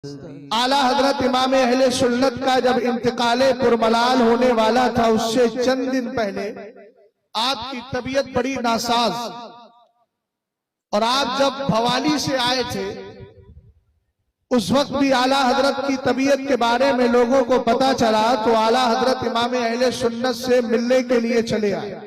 आला हजरत इमाम अहले सुन्नत का जब इंतकाल पुरमलाल होने वाला था उससे चंद दिन पहले आपकी तबीयत बड़ी नासाज और आप जब भवाली से आए थे उस वक्त भी आला हजरत की तबीयत के बारे में लोगों को पता चला तो आला हजरत इमाम अहले सुन्नत से मिलने के लिए चले आए।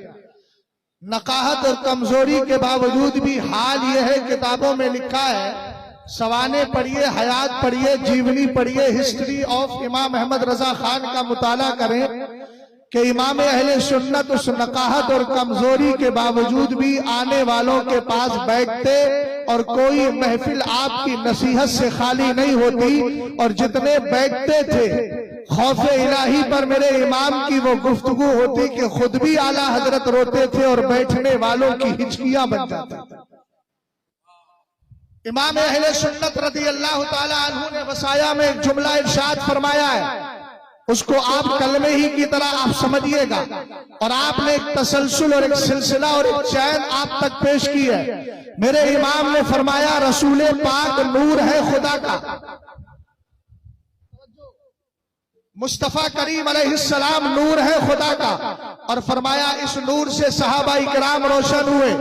नकाहत और कमजोरी के बावजूद भी हाल यह है, किताबों में लिखा है, सवाने पढ़िए, हयात पढ़िए, जीवनी पढ़िए, हिस्ट्री ऑफ इमाम अहमद रजा खान का मुताला करें कि इमाम अहले सुन्नत उस नकाहत और कमजोरी के बावजूद भी आने वालों के पास बैठते और कोई महफिल आपकी नसीहत से खाली नहीं होती, और जितने बैठते थे खौफे इलाही पर मेरे इमाम की वो गुफ्तगू होती कि खुद भी आला हजरत रोते थे और बैठने वालों की हिचकियां बन जाती थी। इमाम अहले सुन्नत रज़ी अल्लाह ताला अन्हु ने वसाया में एक जुमला इरशाद फरमाया है, उसको आप कलमे ही की तरह आप समझिएगा, और आपने एक तसलसल और एक सिलसिला और एक चैन आप तक पेश की है। मेरे इमाम ने फरमाया रसूल पाक नूर है खुदा का, मुस्तफा करीम अलैहिस्सलाम नूर है खुदा का, और फरमाया इस नूर से सहाबा इकराम रोशन हुए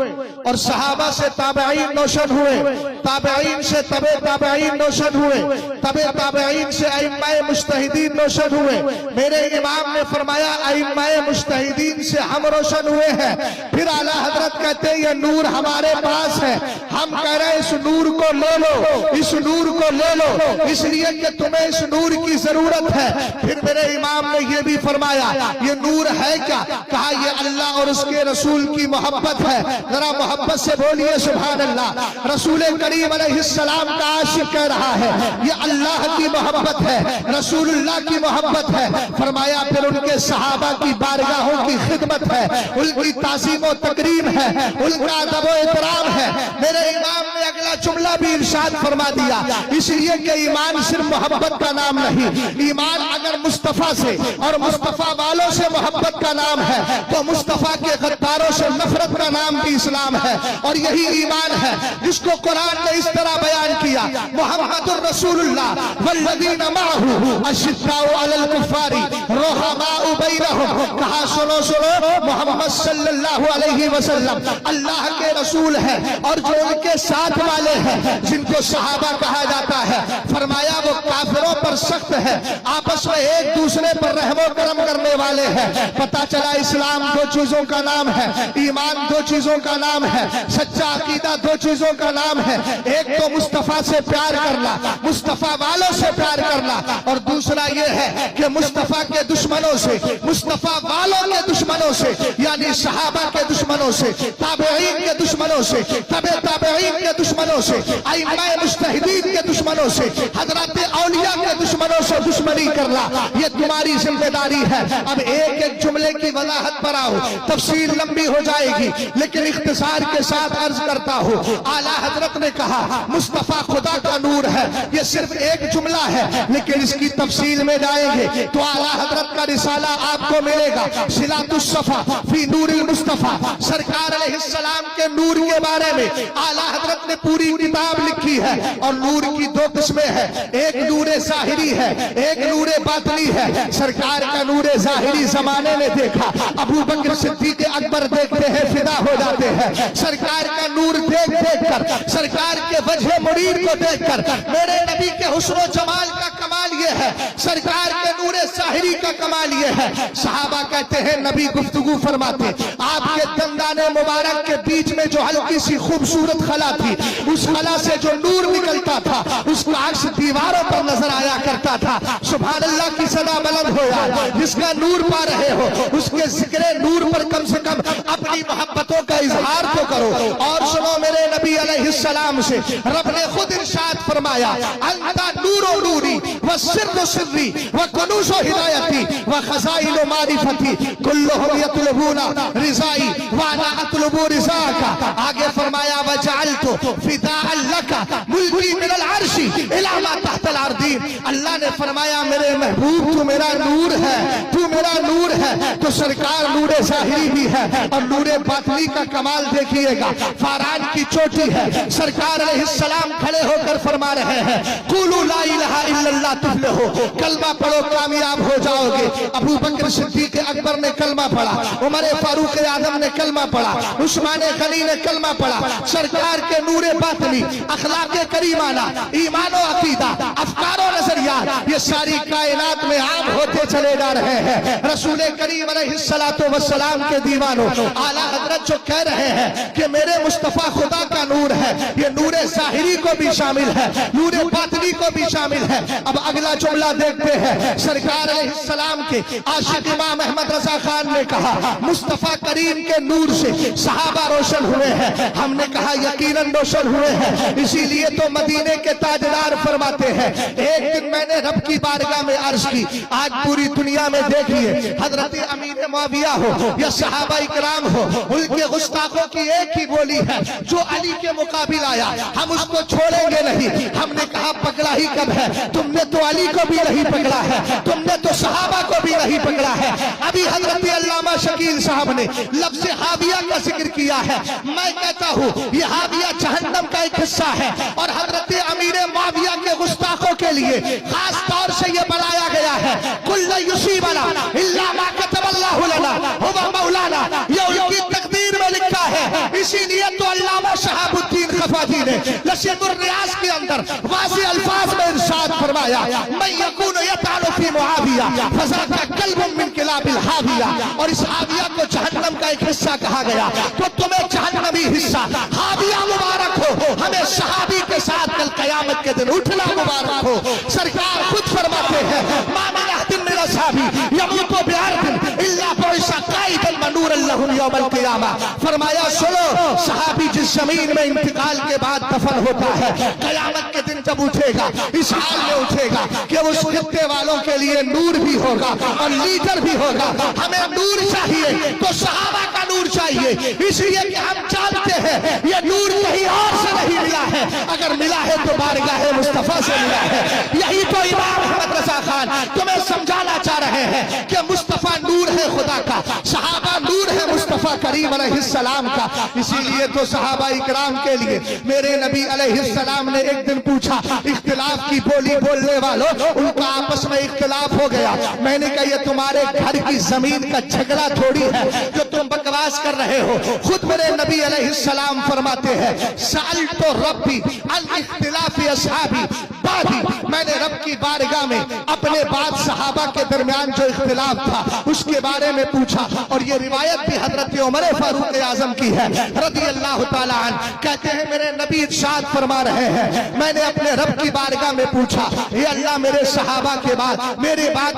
और सहाबा से ताबईन रोशन हुए, ताबईन से तबे ताबईन रोशन हुए, तबे ताबईन से अइम्माए मुज्तहिदीन रोशन हुए। मेरे इमाम ने फरमाया अइम्माए मुज्तहिदीन से हम रोशन हुए हैं। फिर आला हजरत कहते हैं ये नूर हमारे पास है, हम कह रहे हैं इस नूर को ले लो, इस नूर को ले लो, इसलिए कि तुम्हें इस नूर की जरूरत है। फिर मेरे इमाम ने ये भी फरमाया ये नूर है क्या? कहा ये अल्लाह और उसके रसूल की मोहब्बत है। जरा मोहब्बत से बोलिए सुभान अल्लाह। रसूल करीम अलैहिस्सलाम का आशिक कह रहा है ये अल्लाह की मोहब्बत है, रसूलुल्लाह की मोहब्बत है। फरमाया फिर उनके सहाबा की बारगाहों की खिदमत है, उनकी ताज़ीम और तकरीम है, उनका अदब और एहतराम है। मेरे इमाम ने अगला जुमला भी इरशाद फरमा दिया, इसलिए कि ईमान सिर्फ मोहब्बत का नाम नहीं, ईमान अगर मुस्तफा से और मुस्तफा वालों से मोहब्बत का नाम है तो मुस्तफा के गद्दारों से नफरत का नाम भी इस्लाम है। और यही ईमान है जिसको कुरान ने इस तरह बयान किया, मुहम्मदुर रसूलुल्लाह वल्लज़ीना मअहू अशिद्दाउ अलल कुफ्फारी रुहमाउ बैनहुम। कहा सुनो सुनो, मोहम्मद सल्लल्लाहु अलैहि वसल्लम अल्लाह के रसूल है और जो उनके साथ वाले हैं जिनको सहाबा कहा जाता है, फरमाया वो काफिरों पर सख्त है, आपस में एक दूसरे पर रहमो करम करने वाले हैं। पता चला इस्लाम दो चीजों का नाम है, ईमान दो चीजों का नाम है, सच्चा अकीदा दो चीजों का नाम है। एक तो मुस्तफा से प्यार करना, मुस्तफा वालों से प्यार करना, और दूसरा ये है कि मुस्तफा के दुश्मनों से, मुस्तफा वालों के दुश्मनों से, यानी सहाबा के दुश्मनों से, ताबईन के दुश्मनों से, तबे ताबईन के दुश्मनों से, अइम्माए मुज्तहिदीन के दुश्मनों से, हजरत औलिया के दुश्मनों से दुश्मनी करना ये तुम्हारी जिम्मेदारी है। अब एक एक जुमले की वजाहत पर आओ, तफसीर लंबी हो जाएगी लेकिन इख्तिसार के साथ अर्ज करता हूँ। आला हजरत ने कहा मुस्तफा खुदा का नूर है, ये सिर्फ एक जुमला है लेकिन इसकी तफसील में जाएंगे तो आला हजरत का रिसाला आपको मिलेगा, सिलातुस सफा फी नूरिल मुस्तफा। सरकार अलैहिस्सलाम के नूर के बारे में आला हजरत ने पूरी किताब लिखी है, और नूर की दो किस्में हैं, एक नूरे ज़ाहिरी है, एक नूरे बातनी है। सरकार का नूरे ज़ाहिरी जमाने ने देखा, अबू बकर सिद्दीक अकबर देखते हैं फिदा हो जाते हैं। सरकार का नूर देख देख कर, सरकार के वजह मुरीद को देखकर मेरे नबी के हुस्न जमाल का कमाल ये है, सरकार के नूरे ज़ाहिरी का कमाल ये है। सहाबा कहते हैं नबी गुफ्तगू फरमाते, आपके दंदाने मुबारक के बीच में जो हल्की सी खूबसूरत खला थी, उस खला से जो नूर निकलता था उसका अक्स दीवारों पर नजर आया करता था। सुभान अल्लाह की सदा बुलंद हो यार, जिसका नूर पा रहे हो उसके जिक्र नूर पर कम से कम अपनी मोहब्बतों का इजहार तो करो। और सुनो मेरे नबी अलैहिस्सलाम से रब ने खुद इरशाद फरमाया अंता नूरो नूरी व सिर्रो सिर्री व कुनूज़ो हिदायती व खज़ाइनो मारिफती कुल्लुहुम यतलबूना रिज़ाई व अना अतलबु रिज़ाका। आगे फरमाया वजअलतु फिदाअन लका मुल्की मिनल अर्शी इला मा तहतल अर्दीन। अल्लाह ने फरमाया मेरे महबूब तू मेरा नूर है, तू उतना नूर है तो सरकार नूर ज़ाहिरी भी है और नूर बातिनी का कमाल देखिएगा। फारान की चोटी है, सरकार अलैहिस्सलाम खड़े होकर फरमा रहे हैं कुलू ला इलाहा इल्लल्लाह तुफ्लिहू, कलमा पढ़ो कामयाब हो जाओगे। अबू बकर सिद्दीक अकबर ने कलमा पढ़ा, उमर फारूक आजम ने कलमा पढ़ा, उस्मान गनी ने कलमा पढ़ा। सरकार के नूर बातिनी, अखलाक करीमाना, ईमान और अकीदा, अफकार और नजरियात, ये सारी कायनात में आम होते चले जा रहे हैं। रसूल करीम अलैहिस्सलातु वस्सलाम के दीवानों, आला हजरत जो कह रहे हैं कि मेरे मुस्तफा खुदा का नूर है, ये नूर ज़ाहिरी को भी शामिल है, नूर बातिनी को भी शामिल है। अब अगला जुमला देखते हैं। सरकार अलैहिस्सलाम के आशिक इमाम अहमद रजा खान ने कहा मुस्तफा करीम के नूर से सहाबा रोशन हुए हैं। हमने कहा यकीनन रोशन हुए हैं, इसीलिए तो मदीने के ताजदार फरमाते हैं एक दिन मैंने रब की बारगाह में अर्ज की। आज पूरी दुनिया में देखिए, हजरत अमीर मुआविया हो या सहाबा इकराम हो, उनके गुस्ताखों की एक ही बोली है, जो अली के मुकाबिल आया हम उसको छोड़ेंगे नहीं। हमने कहा पकड़ा ही कब है, तुमने तो अली को भी नहीं पकड़ा है, तुमने तो सहाबा को भी नहीं पकड़ा है। अभी हजरत अल्लामा शकील साहब ने लफ्ज़ हाविया का जिक्र किया है। मैं कहता हूँ ये हाविया जहन्नम का एक हिस्सा है और हजरत अमीर मुआविया के गुस्ताखों के लिए खास तौर से ये बनाया गया है। कुल्ल युसीबना इल्ला मा कतबल्लाहु लना हुवा मौलाना, ये उनकी तकदीर में लिखा है। इसीलिए तो अल्लामा शहाबुद्दीन खफाजी ने लशीबुर रियाज के अंदर वाज़े अल्फाज में इरशाद फरमाया मैं यकून यतालु फी मुआविया फज़ाका कल्बुम मिन किलाबिल हाविया। और इस हाविया को जहन्नम का एक हिस्सा कहा गया, तो तुम्हें जहन्नमी हिस्सा हाविया मुबारक हो, हमें सहाबी के साथ कल क़यामत के दिन उठना मुबारक हो। सरकार खुद फरमाते हैं मामिन अहदिन मिन असहाबी यमूतु बिअर्दिन इल्ला बुइसा काइदन मनूरन लहुम यौमल क़ियामा। फरमाया सुनो, सहाबी जिस जमीन में इंतकाल के बाद दफन होता है, क़यामत के दिन जब उठेगा इस हाल में उठेगा कि उस खित्ते वालों के लिए नूर भी होगा और लीडर भी होगा। हमें नूर चाहिए तो सहाबा का नूर चाहिए, इसलिए कि हम जानते हैं ये नूर कहीं और से नहीं मिला है, अगर मिला है तो बारगाह मुस्तफा से मिला है। यही तो इमाम अहमद रजा खान तुम्हें समझाना चाह रहे हैं कि मुस्तफा नूर है खुदा का, सहाबा नूर है मुस्तफा करीम अलैहिस्सलाम का। इसीलिए तो सहाबा इकराम के लिए मेरे नबी अलैहिस्सलाम ने एक दिन पूछा, इख्तिलाफ की बोली बोलने वालों, उनका आपस में इख्तिलाफ हो गया। मैंने कहा ये तुम्हारे घर की जमीन का झगड़ा थोड़ी है जो तुम बकवास कर रहे हो। खुद मेरे नबी अलैहिस्सलाम फरमाते हैं साल तो रब्बी अल इख्तिलाफी असहाबी बादी, मैंने रब की बारगाह में अपने बाद सहाबा के दरमियान जो इख्तिलाफ था उसके बारे में पूछा। और ये रिवायत भी हजरत उमर फारूक आजम की है रज़ी अल्लाह तआला अन्हु। कहते हैं मेरे नबी इरशाद फरमा रहे हैं मैंने अपने रब की बारगाह में पूछा, हे अल्लाह मेरे सहाबा के बाद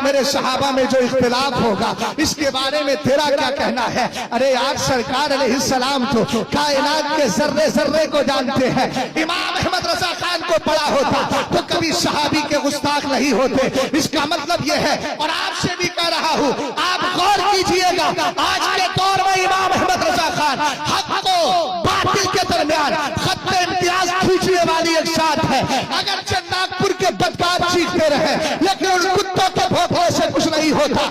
मेरे सहाबा में जो इख्तिलाफ होगा इसके बारे में तेरा क्या कहना है। अरे यार सरकार अलैहिस्सलाम तो कायनात के जर्रे जर्रे को जानते हैं। इमाम अहमद रजा खान को पढ़ा होता तो कभी सहाबी के गुस्ताख नहीं होते। इसका मतलब यह है, और आपसे भी कह रहा हूं आप गौर कीजिएगा, आज के दौर में इमाम अहमद रजा खान हक को बातिल के दरमियान खत्ते इम्तियाज खींचने वाली एक साथ है। अगर नागपुर के बदकार चीखते रहे लेकिन उन कुत्तों के भौंकने से कुछ नहीं होता।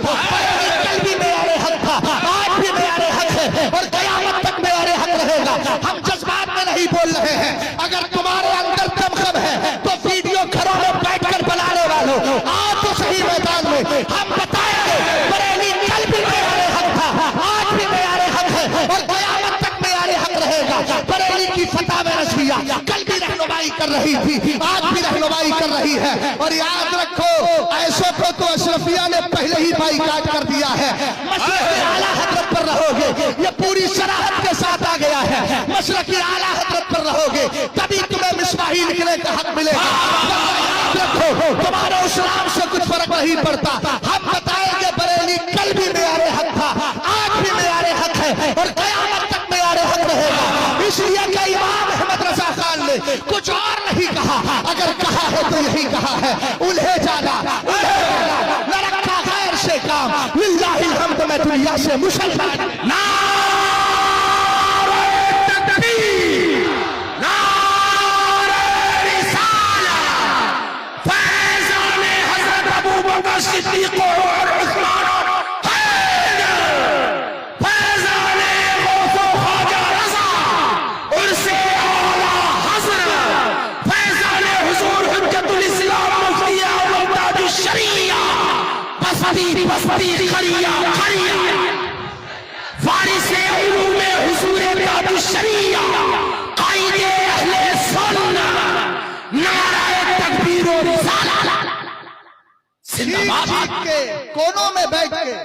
कल भी मेरे हक था, आज भी मेरे हक है और कयामत तक मेरे हक रहेगा। हम जज्बात में नहीं बोल रहे हैं, अगर तुम्हारे अंदर दमखम है तो वीडियो घरों में बैठकर बनाने वालों आज तो सही मैदान में हम बताएंगे बरेली कल भी मेरे हक था, आज भी मेरे हक है और कयामत तक मेरे हक रहेगा। बरेली की फतह में रसिया कल भी रहनुमाई कर रही थी, आज भी रहनुमाई कर रही है। और याद रखो ऐसों को तो अशरफिया ने पहले ही बाइकाट कर दिया है। मशरक़ी आला हजरत पर रहोगे, ये पूरी सराहत के साथ आ गया है। मशरक़ी आला हजरत पर रहोगे तभी तुम्हें मिसबाही लिखने का हक मिलेगा। याद रखो तुम्हारे इस्लाम से कुछ फर्क नहीं पड़ता। हम बताएंगे बरेली कल भी मेरे हक था, आज भी मेरे हक है और कयामत तक मेरे हक रहेगा। इसलिए कि इमाम अहमद रजा खान ने कुछ और नहीं कहा, अगर कहा है तो यही कहा है, उन्हें जाना न रखा गैर से काम, लिल्लाहिल हम्द में दुनिया से मुसलमान। नारे तकबीर, नारे रिसालत, फैज़ान हज़रत अबू बकर सिद्दीक़ और उस्मान हस्ती बस्ती खरिया वारिस उलूम हुजूर बाबू शरिया कायदे अहले सुन्नत नारे तकबीर व रिसालत जिंदाबाद। के कोनों में बैठ के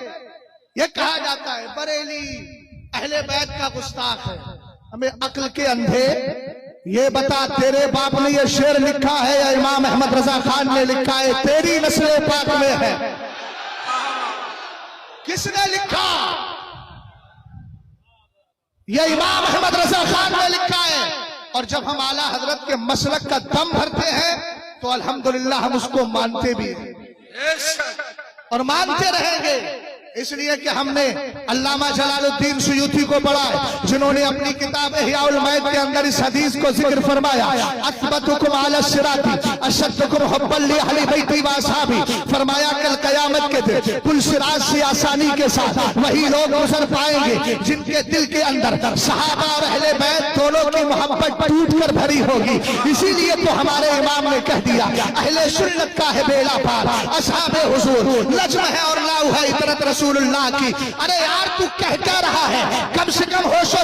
ये कहा जाता है बरेली अहले बैत का गुस्ताख है। हमें अक्ल के अंधे ये बता, तेरे बाप ने ये शेर लिखा है या इमाम अहमद रजा खान ने लिखा है? तेरी नस्ल पाक में है। किसने लिखा? ये इमाम अहमद रजा खान ने लिखा है। और जब हम आला हजरत के मसलक का दम भरते हैं तो अल्हम्दुलिल्लाह हम उसको मानते भी हैं और मानते रहेंगे। इसलिए कि हमने अल्लामा जलालुद्दीन सुयूती को पढ़ा है, जिन्होंने अपनी किताब इह्याउल मौत के अंदर इस हदीस को जिक्र फरमाया, अस्बतुकुम अला सिराती अशद्दुकुम हुब्बन ली अहली बैती व असहाबी। फरमाया कल कयामत के दिन पुलसिराज से आसानी के साथ वही लोग गुजर पाएंगे जिनके दिल के अंदर सहाबा और अहले बैत दोनों की मोहब्बत टूट कर भरी होगी। इसीलिए तो हमारे इमाम ने कह दिया अहले सुन्नत का है बेड़ा पार, असहाबे हुजूर लज्म है और लाऊ है इतरत रसूलुल्लाह की। अरे यार तू कह क्या रहा है? कम से कम होशो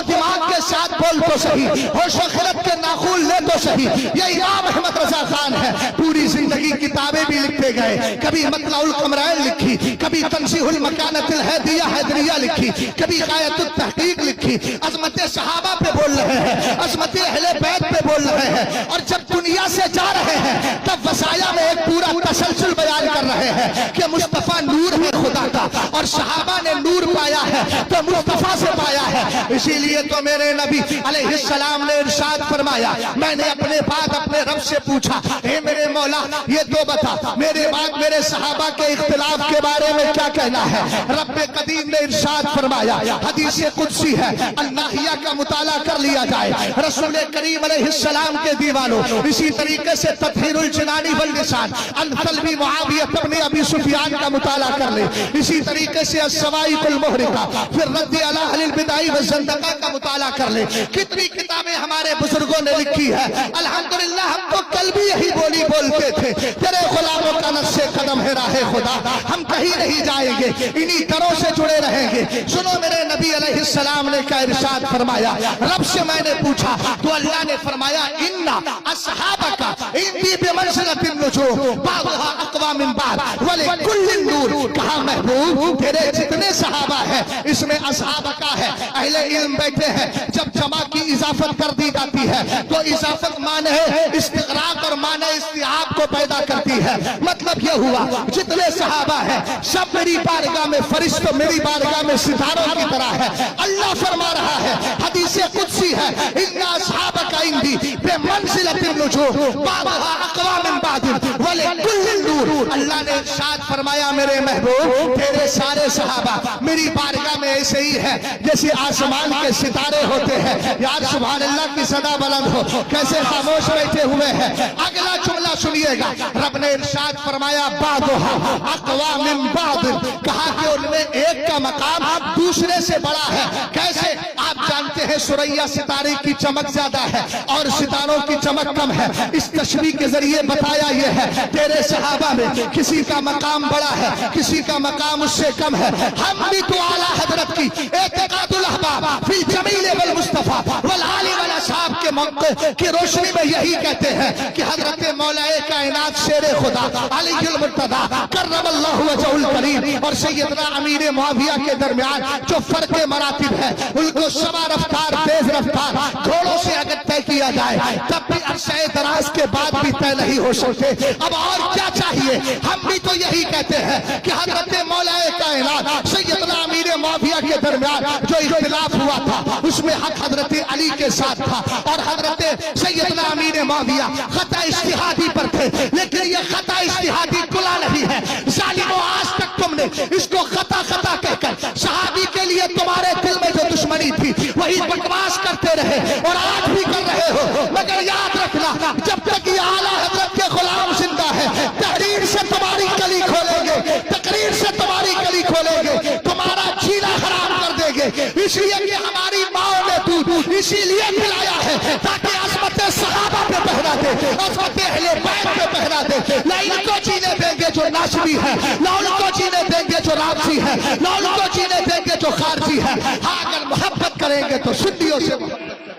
दिमाग के साथ बोल तो सही, होशो खिरत के नाखून ले तो सही। ये इमाम अहमद रजा खान है, पूरी जिंदगी किताबें भी लिखते गए। कभी मतलाउल कमरैन लिखी, कभी तंसीहुल मकानतिल हैदिया हैदरिया लिखी, कभी गायतुत तहकीक लिखी। अजमत सहाबा पे बोल रहे हैं, अजमत अहले बैत पे बोल रहे हैं। और जब दुनिया से जा रहे हैं तब वसाया में एक पूरा तसलसल बयान कर रहे हैं कि मुस्तफा नूर है खुदा का और सहाबा ने नूर पाया है तो मुस्तफा से पाया है। इसीलिए तो मेरे नबी अलैहिस्सलाम ने इरशाद फरमाया, मैंने अपने बाद अपने रब से पूछा, हे मेरे मौला ये तो बता मेरे बाद मेरे सहाबा के इख्तिलाफ के बारे में क्या कहना है? रब्बे कदीम ने इरशाद फरमाया, हदीस कुदसी है, अल्लाहिया का मुताला कर लिया जाए रसूल करीम अलैहिस्सलाम के दीवानों। इसी तरीके से तत्हीरुल जिनानी वल लिसान अल-तलबी मुआविया इब्न अबी सुफियान का मुताला कर ले। इसी तरीके से अस्सवाइकुल मुहरिका, फिर रद्द अला अहलिल बिदाई व ज़ंदका का मुताला कर ले। कितनी किताबें हमारे बुजुर्गों ने लिखी है। अल्हम्दुलिल्लाह हम तो कल भी यही बोली बोलते थे, तेरे गुलामों का नक्शे कदम है राहे खुदा, हम कहीं नहीं जाएंगे, इन्हीं दरों से जुड़े रहेंगे। सुनो मेरे नबी अलैहिस्सलाम ने क्या इरशाद फरमाया? रब से मैंने पूछा तो अल्लाह ने फरमाया, इन्ना अस्हाबका इंदी बिमंज़िलतिन नुजूम बाज़ुहा अक़वा मिन बाज़ व लिकुल्लिन नूर। कहा महबूब तेरे जितने सहाबा है इसमें असहाबा का है। अहले इल्म बैठे हैं, जब जमा की इजाफत कर दी जाती है तो इजाफत माने इस्तिग़राक़ और माने इस्तिआब को पैदा करती है। मतलब यह हुआ जितने सहाबा है सब मेरी बारगाह में फरिश्तों, मेरी बारगाह में सितारों की तरह है। अल्लाह फरमा रहा है, हदीस कुदसी है, इन्ना अस्हाबका इंदी बिमंज़िलतिन नुजूम बाज़ुहा अक़वा मिन बाज़ व लिकुल्लिन नूर। अल्लाह ने इरशाद फरमाया, मेरे महबूब तेरे सारे सहाबा मेरी बारगाह में ऐसे ही है जैसे आसमान के सितारे होते हैं। यार सुभान अल्लाह की सदा बुलंद हो, कैसे खामोश बैठे हुए हैं। अगला जुमला सुनिएगा, रब ने इरशाद फरमाया, बादुहा अक़वा मिन बाद। कहा कि उनमें एक का मकाम दूसरे से बड़ा है। कैसे? आप जानते हैं सुरैया सितारे की चमक ज्यादा है और सितारों की चमक कम है। इस तशबीह के जरिए बताया यह है तेरे सहाबा में किसी का मकाम बड़ा है, किसी का मकाम उससे कम है। हम भी तो आला हजरत की एतिकादुल अहबाब फिल जमील वल मुस्तफा वल आली वल असहाब के मौके की रोशनी में यही कहते हैं कि हजरत मौलाए कायनात शेर खुदा अलीउल मुर्तदा करमल्लाहु वजहुल करीम और सैयदना अमीर मुआविया के दरमियान जो फर्क मरातिब है उनको सवा रफ्तार तेज रफ्तार घोड़ों से अगर तय किया जाए तब भी अरसे दराज के बाद भी तय नहीं हो सकते। अब और क्या चाहिए? हम भी तो यही कहते हैं कि हजरत मौलाए कायनात सैयदना अमीर मुआविया के दरमियान जो इख्तिलाफ हुआ था उसमें हक हजरत अली के साथ था और हजरत सैयदना अमीर मुआविया खता इज्तिहादी पर थे। लेकिन ये खता इज्तिहादी खुला नहीं है। जालिमों आज तक तुमने इसको खता खता कहकर सहाबी के लिए तुम्हारे दिल में जो दुश्मनी थी वही बकवास करते रहे और आज भी कर रहे हो। मगर याद रखना, जब तक ये आला हजरत के गुलाम जिंदा है तहरीर से तुम्हारी कली खोलेंगे, तकरीर से तुम्हारी कली खोलेंगे, तुम्हारा जीना हराम कर देंगे। इसलिए कि हमारी माओ ने दूध इसीलिए पिलाया है ताकि अज़मत सहाबा पे पहरा दे, अज़मत अहले बैत पे पहरा दे। नहीं तो जीने देंगे जो नाशवी है, ना उनको जीने देंगे जो रामसी है, ना उनको जीने देंगे जो खारजी है। हाँ, अगर मोहब्बत करेंगे तो सुन्नियों से मोहब्बत करेंगे।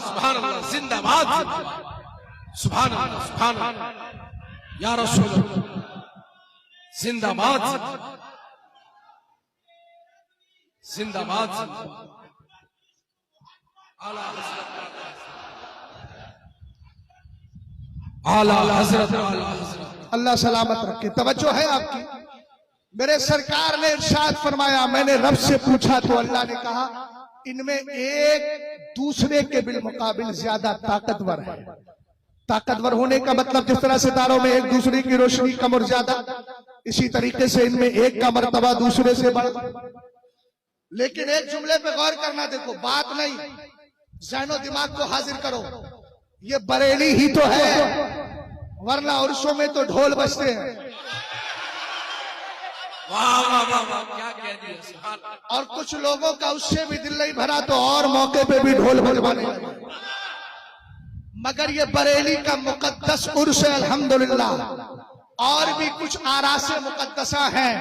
सुभान अल्लाह, जिंदाबाद, सुभान अल्लाह, सुभान अल्लाह, या रसूल अल्लाह, जिंदाबाद, जिंदाबाद, आला हजरत, आला हजरत। अल्लाह सलामत रखे। तवज्जो है आपकी। मेरे सरकार ने इरशाद फरमाया, मैंने रब से पूछा तो अल्लाह ने कहा इनमें एक दूसरे के बिलमुकाबिल ज्यादा ताकतवर है। ताकतवर होने का मतलब जिस तरह सितारों में एक दूसरे की रोशनी कम और ज्यादा, इसी तरीके से इनमें एक का मर्तबा दूसरे से बढ़। लेकिन एक जुमले पे गौर करना, देखो बात नहीं, ज़हनो दिमाग को हाजिर करो, ये बरेली ही तो है, वरना उर्सों में तो ढोल बजते हैं। वाह वाह वाह वाह, क्या कह दिया, सुभान अल्लाह। और कुछ लोगों का उससे भी दिल नहीं भरा तो और मौके पे भी ढोल बजवाने लगे। मगर ये बरेली का मुकद्दस उर्स है अल्हम्दुलिल्लाह। और भी कुछ आरासे मुकद्दसा हैं,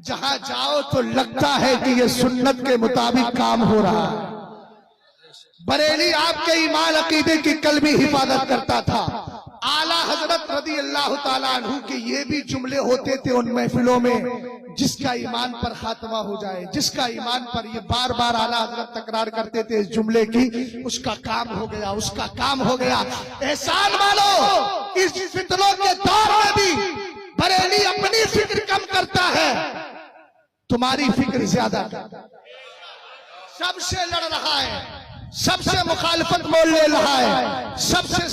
जहां जाओ तो लगता है कि ये सुन्नत के मुताबिक काम हो रहा है। बरेली आपके ईमान अकीदे की कल्बी हिफाजत करता था। आला हजरत रदी अल्लाह ताला अन्हु के ये भी जुमले होते थे उन महफिलों में, जिसका ईमान पर खात्मा हो जाए, जिसका ईमान पर, ये बार बार आला हजरत तकरार करते थे इस जुमले की, उसका काम हो गया, उसका काम हो गया। एहसान मानो, इस फितनों के दौर में भी बरेली अपनी फिक्र कम करता है, तुम्हारी फिक्र ज्यादा करता है। सबसे लड़ रहा है, सबसे मुखालफत मोल ले रहा है, सबसे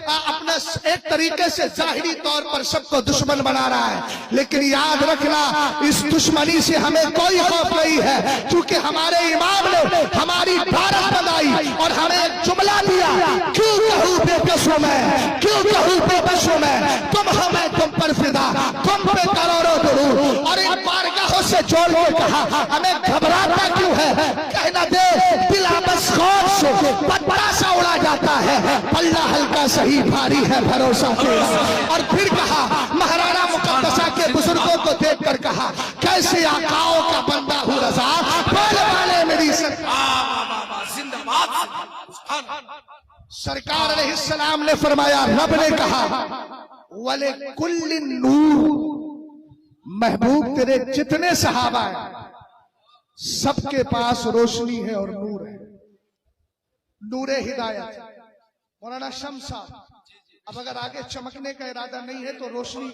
अपना एक तरीके से जाहिरी तौर पर सबको दुश्मन बना रहा है। लेकिन याद रखना, इस दुश्मनी से हमें कोई खौफ नहीं है, क्योंकि हमारे इमाम ने हमारी भारत बनाई और हमें एक जुमला दिया, क्यों कहूँ बेबसों में, क्यों कहूँ बेबसों में, तुम हमें तुम पर फिदा, तुम पे करोड़ों दुरूद। और इन बारगाहों से जोड़ के कहा, हमें घबराता क्यों है, कहना दे दिला बस खौफ से पत्ता सा उड़ा जाता है, पल्ला हल्का सही भारी है भरोसा तेरा। और फिर कहा, महाराणा मुकद्दसा के बुजुर्गों को देखकर कहा, कैसे आकाओं का बंदा हूँ रजा, बोले वाले मेरी सरकार अलैहिस्सलाम ने फरमाया, रब ने कहा वले कुल्लिन नूर, महबूब तेरे जितने सहाबा हैं सबके पास रोशनी है और नूर है, नूरे हिदायत। मौलाना शम्स साहब, अब अगर आगे चमकने का इरादा नहीं है तो रोशनी,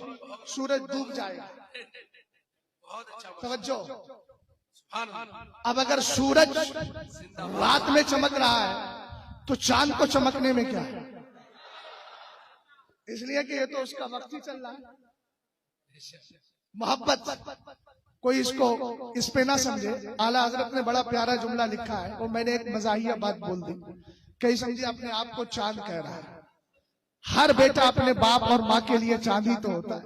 सूरज डूब जाएगा। तवज्जो, अब अगर सूरज रात में चमक रहा है तो चांद को चमकने में क्या है, इसलिए कि ये तो उसका वक्त ही चल रहा है। मोहब्बत, कोई इसको इस पे ना समझे। आला हजरत ने बड़ा प्यारा जुमला लिखा है, और मैंने एक मजाहिया बात बोल दी, कई समझे अपने आप को चांद कह रहा है। हर बेटा अपने बाप और माँ के लिए चांद ही तो होता है।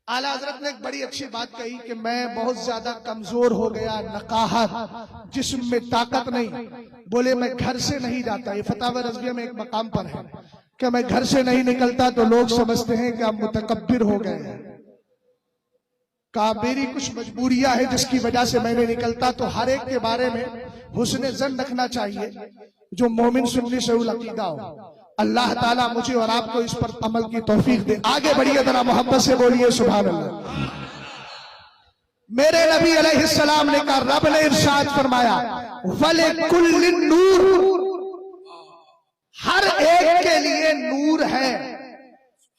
आला हजरत ने एक बड़ी अच्छी बात कही कि मैं बहुत ज्यादा कमजोर हो गया, नकाहत, जिस्म में ताकत नहीं, बोले मैं घर से नहीं जाता। ये फतावा रज़विया में एक मकाम पर है कि मैं घर से नहीं निकलता तो लोग समझते हैं कि आप मुतकब्बिर हो गए हैं। कहा मेरी कुछ मजबूरियां हैं जिसकी वजह से मैं नहीं निकलता। तो हर एक के बारे में हुस्न ज़न रखना चाहिए, जो मोमिन सुन्नी शऊल अकीदा हो। अल्लाह ताला मुझे और आपको इस पर अमल की तौफीक दे। आगे बढ़िए, जरा मोहब्बत से बोलिए सुभान अल्लाह। मेरे नबी अलैहिस्सलाम ने कहा, रब ने इरशाद फरमाया, वले कुल्लिन नूर, हर एक के लिए नूर है।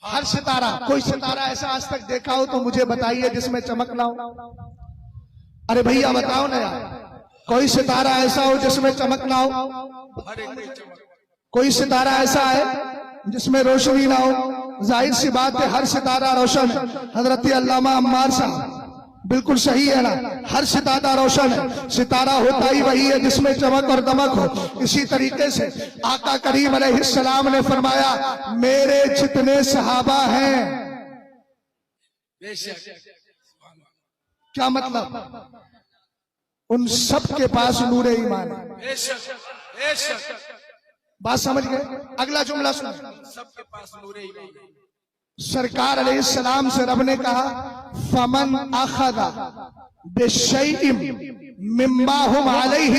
हर सितारा, कोई सितारा ऐसा आज तक देखा हो तो मुझे बताइए जिसमें चमक ना हो। अरे भैया बताओ ना यार, कोई सितारा ऐसा हो जिसमें चमक ना हो? कोई सितारा ऐसा है जिसमें रोशनी ना हो? जाहिर सी बात है, हर सितारा रोशन है। हजरत अल्लामा अम्मार साहब, बिल्कुल सही है ना, हर सितारा रोशन है। सितारा होता ही वही है जिसमें चमक और दमक हो। इसी तरीके से आका करीम अलैहिस्सलाम ने फरमाया, मेरे जितने सहाबा हैं, क्या मतलब, उन सब के पास नूरे ईमान है। بات سمجھ گئے؟ اگلا جملہ سنیں، سب کے پاس نور ایمان ہے۔ سرکار علیہ السلام سے رب نے کہا فمن اخذ بشیء مما هم علیہ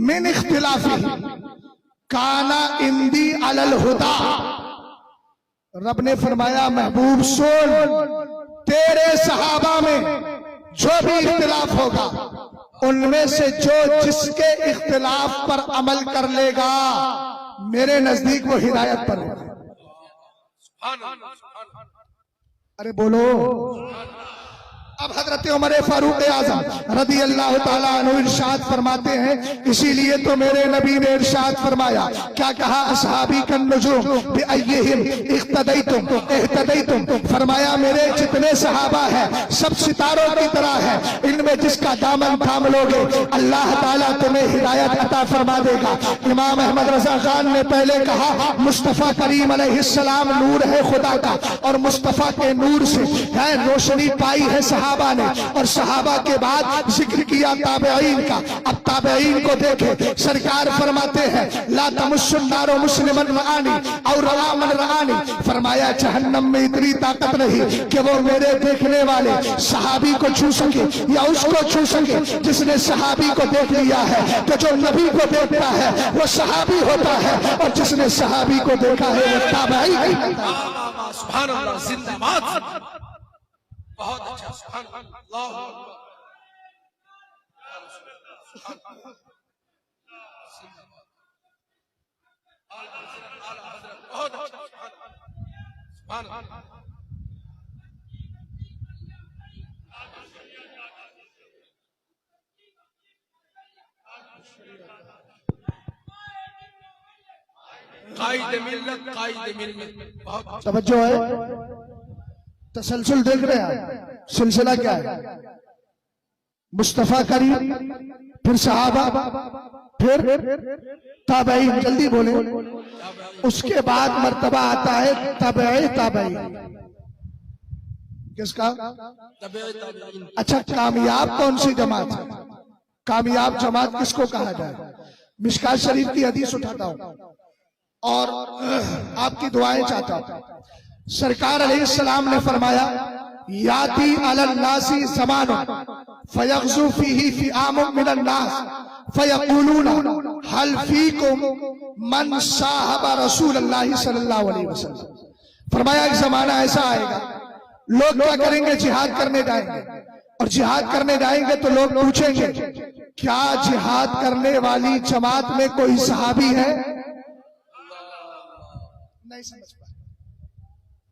من اختلافہ کان عندی علی الہدی۔ رب نے فرمایا محبوب سن، تیرے صحابہ میں جو بھی اختلاف ہوگا ان میں سے جو جس کے اختلاف پر عمل کر لے گا میرے نزدیک وہ ہدایت پر ہوگا۔ سبحان اللہ، سبحان اللہ۔ ارے بولو۔ اب حضرت عمر فاروق اعظم رضی اللہ تعالیٰ عنہ ارشاد فرماتے ہیں، اسی لیے تو میرے نبی نے ارشاد فرمایا، کیا کہا؟ اصحابی کالنجوم بأیہم اقتدیتم اہتدیتم، فرمایا میرے جتنے صحابہ ہیں سب ستاروں کی طرح ہیں، ان میں جس کا دامن تھام لوگے اللہ تعالیٰ تمہیں ہدایت عطا فرما دے گا۔ امام احمد رضا خان نے پہلے کہا مصطفیٰ کریم علیہ السلام نور ہے خدا کا، اور مصطفیٰ کے نور سے ہے روشنی پائی ہے صحابہ نے، اور صحابہ کے بعد ذکر کیا تابعین کا۔ اب تابعین کو دیکھیں، سرکار فرماتے ہیں لا تمس النار مسلما رآنی اور رآ من رآنی، فرمایا جہنم میں اتنی طاقت نہیں کہ وہ میرے دیکھنے والے صحابی کو چھو سکے یا اس کو چھو سکے۔ جس نے صحابی کو دیکھ لیا ہے تو جو نبی کو دیکھتا ہے وہ صحابی ہوتا ہے، اور جس نے صحابی کو دیکھا ہے وہ تابعی ہے۔ سبحان اللہ، زندہ باد، بہت اچھا، سبحان اللہ، اللہ اکبر، سبحان اللہ، زندہ باد، اعلیٰ حضرت، اعلیٰ حضرت، بہت اچھا، سبحان اللہ، سبحان اللہ۔ قائد ملت، قائد ملت، بہت اچھا۔ توجہ ہے، تسلسل دیکھ رہے ہیں، سلسلہ کیا ہے؟ مصطفیٰ کریم، پھر صحابہ، پھر تابعین، جلدی بولیں۔ اس کے بعد مرتبہ آتا ہے تابعی تابعین، کس کا؟ تابعین۔ اچھا، کامیاب کون سی جماعت ہے؟ کامیاب جماعت کس کو کہا جائے؟ مشکات شریف کی حدیث اٹھاتا ہوں اور آپ کی دعائیں چاہتا ہوں۔ سرکار علیہ السلام نے فرمایا یاتی علی الناس زمان فیغزو فیہ فئام من الناس فیقولون حل فیکم من صاحب رسول اللہ صلی اللہ علیہ وسلم۔ فرمایا ایک زمانہ ایسا آئے گا، لوگ کیا کریں گے؟ جہاد کرنے جائیں گے، اور جہاد کرنے جائیں گے تو لوگ پوچھیں گے کیا جہاد کرنے والی جماعت میں کوئی صحابی ہے؟ نہیں سمجھ پائے،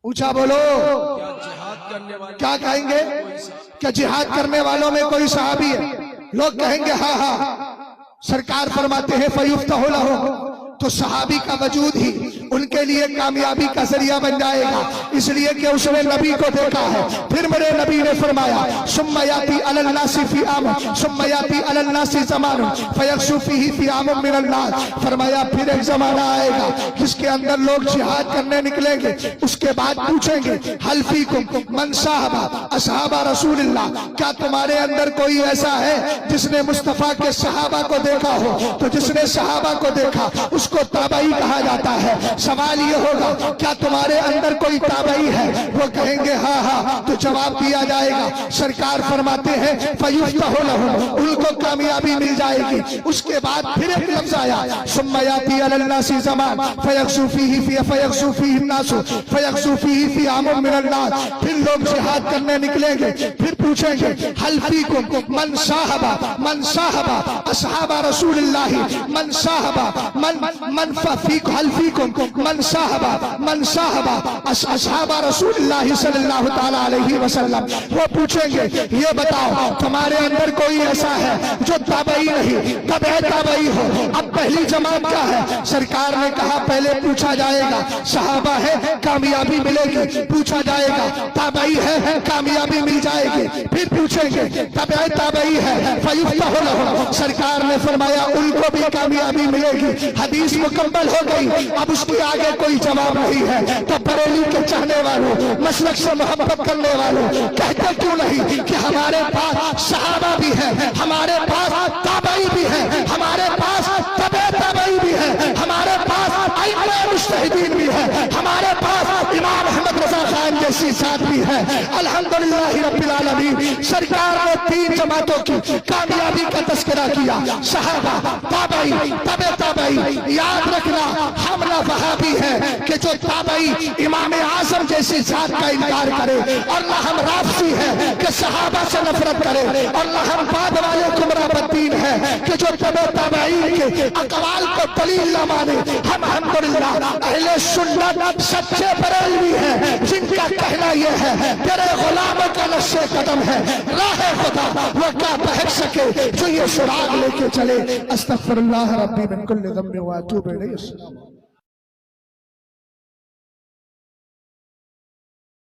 اونچا بولو، کیا جہاد کرنے والے کیا کہیں گے؟ کیا جہاد کرنے والوں میں کوئی صحابی ہے؟ لوگ کہیں گے ہاں ہاں۔ سرکار فرماتے ہیں فیفتح لہم، تو صحابی کا وجود ہی ان کے لیے کامیابی کا ذریعہ بن جائے گا، اس لیے کہ اس نے نبی کو دیکھا ہے۔ پھر میرے نبی نے فرمایا ثم یاتی علی الناس فئام ثم یاتی علی الناس زمان فیغزو فیہ فئام من الناس، فرمایا پھر ایک زمانہ آئے گا جس کے اندر لوگ جہاد کرنے نکلیں گے، اس کے بعد پوچھیں گے حل فیکم من صاحب اصحاب رسول اللہ، کیا تمہارے اندر کوئی ایسا ہے جس نے مصطفیٰ کے صحابہ کو دیکھا ہو؟ تو جس نے صحابہ کو دیکھا اس کو تابعی کہا جاتا ہے۔ سوال یہ ہوگا کیا تمہارے اندر کوئی تابعی ہے؟ وہ کہیں گے ہاں ہاں، تو جواب دیا جائے گا، سرکار فرماتے ہیں فیفتح لہم، ان کو کامیابی مل جائے گی۔ اس کے بعد پھر ایک لفظ آیا ثم یاتی علی الناس زمان فیغزو فیہ الناس فیغزو فیہ فئام من الناس، پھر لوگ جہاد کرنے نکلیں گے، پھر پوچھیں گے حل فیکم من صاحب اصحاب رسول اللہ من صاحب من فیک حل فیکم من صاحب اصحاب رسول اللہ صلی اللہ تعالی علیہ وسلم۔ وہ پوچھیں گے یہ بتاؤ تمہارے اندر کوئی ایسا ہے جو تابعی نہیں، تبع تابعی ہو؟ اب پہلی جماعت کیا ہے؟ سرکار نے کہا پہلے پوچھا جائے گا صحابہ ہے کامیابی ملے گی، پوچھا جائے گا تابعی ہے کامیابی مل جائے گی، پھر پوچھیں گے تبع تابعی ہے فیفتح لہم، سرکار نے فرمایا ان کو بھی کامیابی ملے گی۔ حدیث مکمل ہو گئی، اب اس کی آگے کوئی جواب نہیں ہے۔ تو بریلی کے چاہنے والوں، مسلک سے محبت کرنے والوں، کہتے کیوں نہیں کہ ہمارے پاس صحابہ بھی ہیں، ہمارے پاس تابعی بھی ہیں، ہمارے پاس تبع تابعی بھی ہے، ہمارے پاس ائمہ مجتہدین بھی ہے، ہمارے پاس امام احمد رضا خان جیسی ذات بھی ہے۔ الحمدللہ رب العالمین۔ سرکار نے 3 جماعتوں کی کامیابی کا تذکرہ کیا، صحابہ، تابعی، تبع تابعی۔ یاد رکھنا ہم نہ وہابی ہیں کہ جو تابعی امام اعظم جیسی ذات کا انکار کرے، اور نہ ہم رافضی ہیں کہ صحابہ سے نفرت کرے، اور نہ ہم بعد والے گمراہ بدین ہیں کہ جو تبع تابعین کے اقوال کو دلیل نہ مانے۔ ہم الحمدللہ اہل سنت سچے بریلوی ہیں جن کا کہنا یہ ہے تیرے غلاموں کا نقش قدم ہے، راہ خدا وہ کیا بہک سکے جو یہ سراغ لے کے چلے۔ استغفر اللہ ربی من کل ذنب واتوب الیہ۔ السلام علیکم۔